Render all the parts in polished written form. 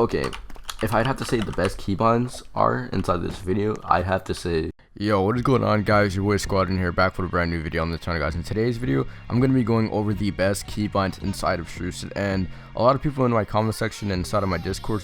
Okay, if I'd have to say the best keybinds are inside this video, I'd have to say, yo, what is going on, guys? Your boy SquadDen here, back with a brand new video on the channel, guys. In today's video, I'm going to be going over the best keybinds inside of Strucid, and a lot of people in my comment section and inside of my Discord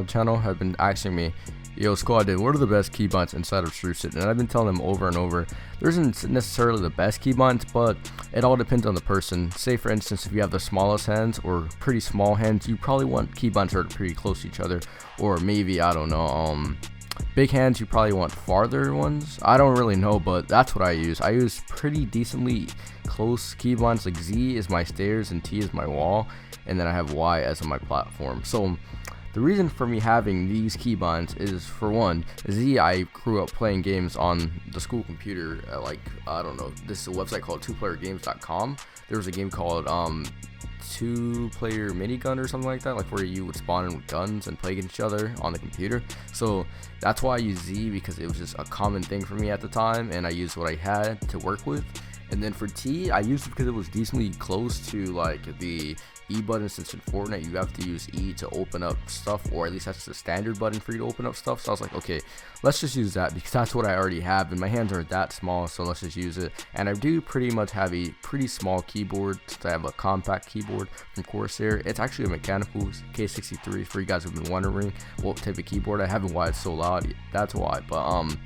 channel have been asking me, yo, SquadDen, what are the best keybinds inside of Strucid? And I've been telling them over and over, there isn't necessarily the best keybinds, but it all depends on the person. Say, for instance, if you have the smallest hands or pretty small hands, you probably want keybinds that are pretty close to each other, or maybe, I don't know, big hands, you probably want farther ones. I don't really know, but that's what I use. I use pretty decently close keybinds. Like Z is my stairs and T is my wall, and then I have Y as my platform. So the reason for me having these keybinds is, for one, Z, I grew up playing games on the school computer. I don't know, this is a website called twoplayergames.com. There was a game called two-player minigun or something like that, like where you would spawn in with guns and play against each other on the computer. So that's why I use Z, because it was just a common thing for me at the time, and I used what I had to work with. And then for T, I used it because it was decently close to like the E button, since in Fortnite you have to use E to open up stuff, or at least that's the standard button for you to open up stuff. So I was like, okay, let's just use that because that's what I already have, and my hands aren't that small, so let's just use it. And I do pretty much have a pretty small keyboard. I have a compact keyboard from Corsair. It's actually a mechanical K63 for you guys who've been wondering what type of keyboard I have and why it's so loud. That's why. But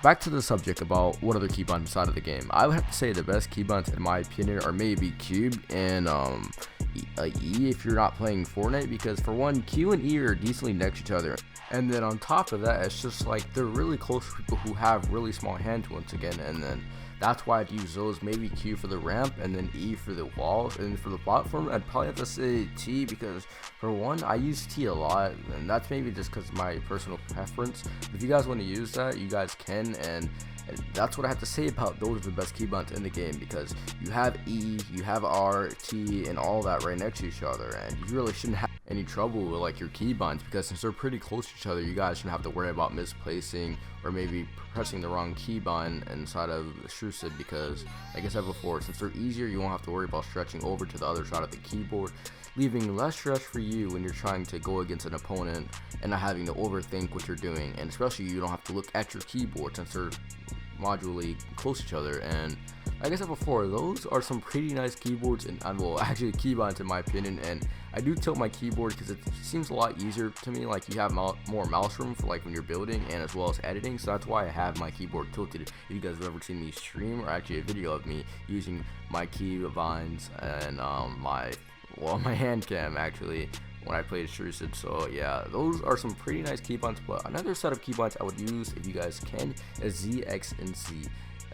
back to the subject about what other keybinds inside of the game. I would have to say the best keybinds in my opinion are maybe Cube and E if you're not playing Fortnite, because for one, Q and E are decently next to each other, and then on top of that, it's just like they're really close to people who have really small hands once again, and then that's why I'd use those. Maybe Q for the ramp, and then E for the walls, and for the platform I'd probably have to say T, because for one, I use T a lot, and that's maybe just because of my personal preference. If you guys want to use that, you guys can, and that's what I have to say about those are the best keybinds in the game, because you have E, you have R, T, and all that right next to each other, and you really shouldn't have any trouble with like your keybinds, because since they're pretty close to each other, you guys shouldn't have to worry about misplacing or maybe pressing the wrong keybind inside of Strucid, because like I said before, since they're easier, you won't have to worry about stretching over to the other side of the keyboard, leaving less stress for you when you're trying to go against an opponent and not having to overthink what you're doing. And especially you don't have to look at your keyboard since they're modularly close to each other. And like I said before, those are some pretty nice keyboards and well, actually keybinds in my opinion. And I do tilt my keyboard because it seems a lot easier to me. Like you have more mouse room for like when you're building and as well as editing, so that's why I have my keyboard tilted. If you guys have ever seen me stream, or actually a video of me using my keybinds and my hand cam actually when I played Strucid. So yeah, those are some pretty nice keybinds. But another set of keybinds I would use, if you guys can, is Z, X, and C.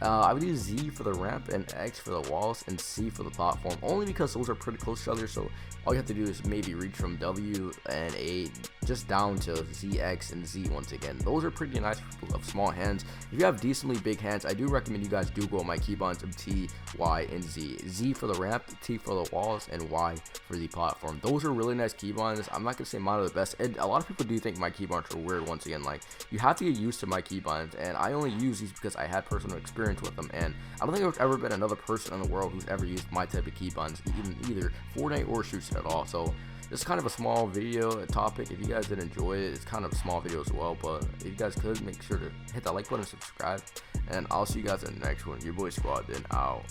I would use Z for the ramp and X for the walls and C for the platform, only because those are pretty close to each other. So all you have to do is maybe reach from W and A just down to Z, X, and Z once again. Those are pretty nice for people of small hands. If you have decently big hands, I do recommend you guys do go with my keybinds of T, Y, and Z. Z for the ramp, T for the walls, and Y for the platform. Those are really nice keybinds. I'm not gonna say mine are the best, and a lot of people do think my keybinds are weird. Once again, like, you have to get used to my keybinds, and I only use these because I had personal experience with them, and I don't think there's ever been another person in the world who's ever used my type of keybinds, either Fortnite or Strucid at all. So it's kind of a small video topic. If you guys did enjoy it, it's kind of a small video as well, but if you guys could, make sure to hit that like button and subscribe, and I'll see you guys in the next one. Your boy SquadDen out.